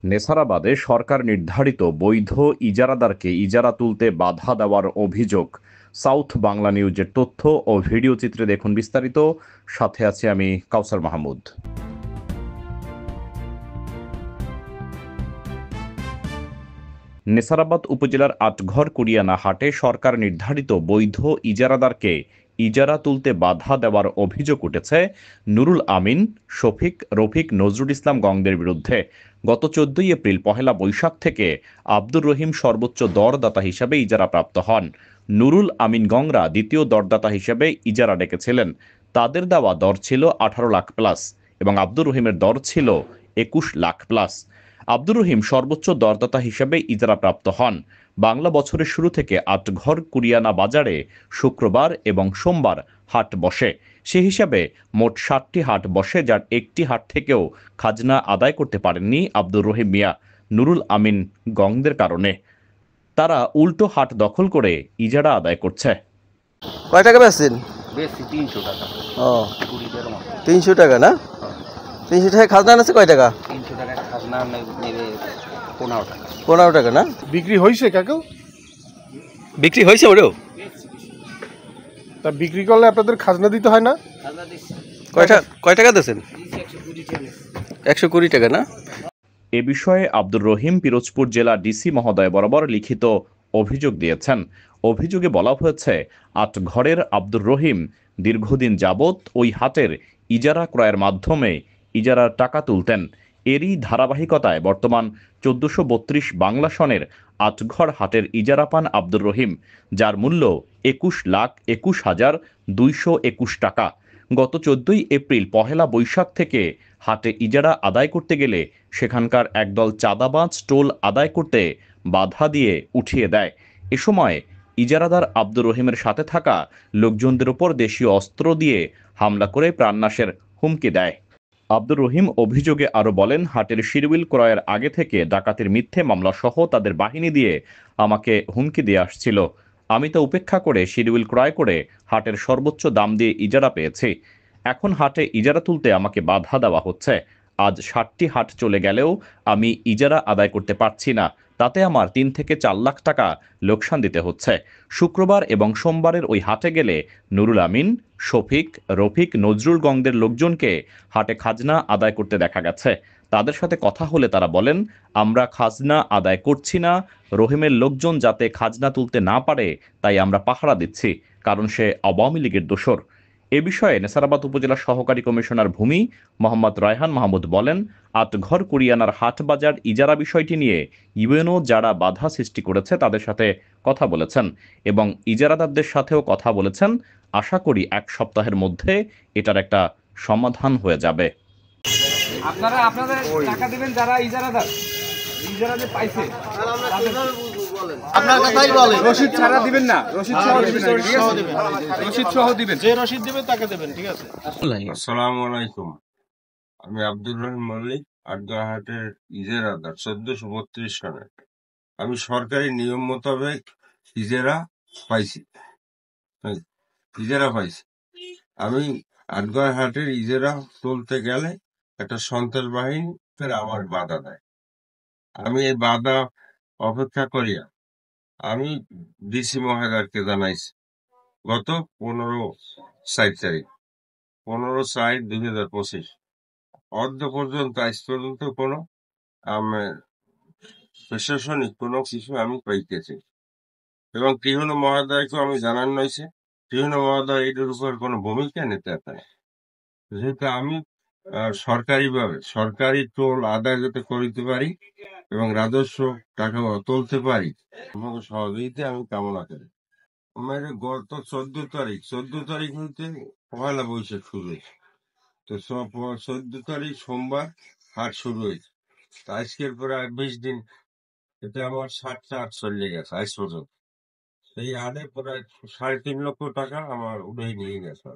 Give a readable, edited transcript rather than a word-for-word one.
নেছারাবাদে সরকার নির্ধারিত বৈধ ইজারাদারকে ইজারা তুলতে বাধা দেওয়ার অভিযোগ। সাউথ বাংলা নিউজের তথ্য ও ভিডিও চিত্রে দেখুন বিস্তারিত। সাথে আছি আমি কাউসার মাহমুদ। নেছারাবাদ উপজেলার আটঘর কুরিয়ানা হাটে সরকার নির্ধারিত বৈধ ইজারাদারকে ইজারা তুলতে বাধা দেওয়ার অভিযোগ উঠেছে নুরুল আমিন, শফিক, রফিক, নজরুল ইসলাম গংদের বিরুদ্ধে। গত ১৪ এপ্রিল পহেলা বৈশাখ থেকে আব্দুর রহিম সর্বোচ্চ দরদাতা হিসেবে ইজারা প্রাপ্ত হন। নুরুল আমিন গংরা দ্বিতীয় দরদাতা হিসেবে ইজারা ডেকেছিলেন। তাদের দেওয়া দর ছিল ১৮ লাখ প্লাস এবং আব্দুর রহিমের দর ছিল ২১ লাখ প্লাস। আব্দুর রহিম সর্বোচ্চ দরদাতা হিসেবে ইজারাপ্রাপ্ত হন। বাংলা বছরের শুরু থেকে আটঘর কুরিয়ানা বাজারে শুক্রবার এবং সোমবার হাট বসে। সে হিসাবে মোট ৭টি হাট বসে, যার একটি হাট থেকেও খাজনা আদায় করতে পারেননি আব্দুর রহিম মিয়া নুরুল আমিন গংদের কারণে। তারা উল্টো হাট দখল করে ইজারা আদায় করছে। কয় টাকা বেচছেন? বেশি ৩০০ টাকা। ও ৩০ টাকা না? ৩০০ টাকা খাজনা আছে কয় টাকা? ৩০০ টাকা খাজনা নেবে ১৫ টাকা। ১৫ টাকা না? বিক্রি হয়েছে কাকু? বিক্রি হয়েছে ওরেও? তা বিক্রি করলে আপনাদের খাজনা দিতে হয় না? কয় টাকা দিয়েছেন? ১২০ টাকা না? এ বিষয়ে আব্দুর রহিম পিরোজপুর জেলা ডিসি মহোদয় বরাবর লিখিত অভিযোগ দিয়েছেন। অভিযোগে বলা হয়েছে, আটঘরের আব্দুর রহিম দীর্ঘদিন যাবৎ ওই হাটের ইজারা ক্রয়ের মাধ্যমে ইজারার টাকা তুলতেন। এরই ধারাবাহিকতায় বর্তমান ১৪৩২ বাংলা সনের আটঘর হাটের ইজারা পান আব্দুর রহিম, যার মূল্য ২১,২১,২২১ টাকা। গত ১৪ এপ্রিল পহেলা বৈশাখ থেকে হাটে ইজারা আদায় করতে গেলে সেখানকার একদল চাঁদাবাজ টোল আদায় করতে বাধা দিয়ে উঠিয়ে দেয়। এ সময় ইজারাদার আব্দুর রহিমের সাথে থাকা লোকজনদের ওপর দেশীয় অস্ত্র দিয়ে হামলা করে প্রাণনাশের হুমকি দেয়। আব্দুর রহিম অভিযোগে আরও বলেন, হাটের শিরউইল ক্রয়ের আগে থেকে ডাকাতির মিথ্যে মামলা সহ তাদের বাহিনী দিয়ে আমাকে হুমকি দিয়ে আসছিল। আমি তা উপেক্ষা করে শিরউইল ক্রয় করে হাটের সর্বোচ্চ দাম দিয়ে ইজারা পেয়েছি। এখন হাটে ইজারা তুলতে আমাকে বাধা দেওয়া হচ্ছে। আজ ৬০টি হাট চলে গেলেও আমি ইজারা আদায় করতে পারছি না। তাতে আমার ৩ থেকে ৪ লাখ টাকা লোকসান দিতে হচ্ছে। শুক্রবার এবং সোমবারের ওই হাটে গেলে নুরুল আমিন, শফিক, রফিক, নজরুল গংদের লোকজনকে হাটে খাজনা আদায় করতে দেখা গেছে। তাদের সাথে কথা হলে তারা বলেন, আমরা খাজনা আদায় করছি না, রহিমের লোকজন যাতে খাজনা তুলতে না পারে তাই আমরা পাহারা দিচ্ছি, কারণ সে আওয়ামী লীগের দোসর। এ বিষয়ে নেছারাবাদ উপজেলা সহকারী কমিশনার ভূমি মোহাম্মদ রায়হান মাহমুদ বলেন, আটঘর কুরিয়ানার হাট বাজার ইজারা বিষয়টি নিয়ে ইউএনও যারা বাধা সৃষ্টি করেছে তাদের সাথে কথা বলেছেন এবং ইজারাদারদের সাথেও কথা বলেছেন। আশা করি ১ সপ্তাহের মধ্যে এটার একটা সমাধান হয়ে যাবে। আপনারা আপনাদের টাকা দিবেন যারা ইজারাদার, ইজারা যে পাইছে আপনার কথাই বলেন। রসিদ ছাড়া দিবেন না, রসিদ সহ দিবেন, ঠিক আছে? রসিদ সহ দিবেন, যে রসিদ দিবে তাকে দেবেন, ঠিক আছে? আসসালামু আলাইকুম। আমি আব্দুর রহিম মল্লিক, আটগড়হাটের ইজারাদার ১৪৩২ সনের। আমি সরকারি নিয়ম মোতাবেক ইজারা পাইছি। আমি আটগড়হাটের ইজারা তুলতে গেলে একটা সন্ত্রাস বাহিনী আমার বাধা দেয়। আমি এই বাধা অপেক্ষা করিয়া আমি ডিসি মহোদয়কে জানাইছি গত ১৫/৪/২০২৫ অদ্য পর্যন্ত আজ পর্যন্ত কোনো প্রশাসনিক কোনো কিছু আমি পাইতেছি এবং টিউনো মহোদয়কেও আমি জানানো হয়েছে। টিউনো মহোদয় এটার উপর কোনো ভূমিকা নিতে পারে, যেহেতু আমি সরকারি টোল আদায় যাতে করিতে পারি এবং রাজস্ব টাকা তুলতে পারি, সহযোগিতা আমি কামনা করি। আমার গত ১৪ তারিখ হইতে পহেলা বৈশাখ শুরু হয়েছে। তো ১৪ তারিখ সোমবার হাট শুরু হয়েছে। আজকের প্রায় ২০ দিন, এতে আমার ৬০টা হাট চলে গেছে আজ পর্যন্ত। এই হাটে প্রায় ৩.৫ লক্ষ টাকা আমার উঠে নিয়ে গেছে।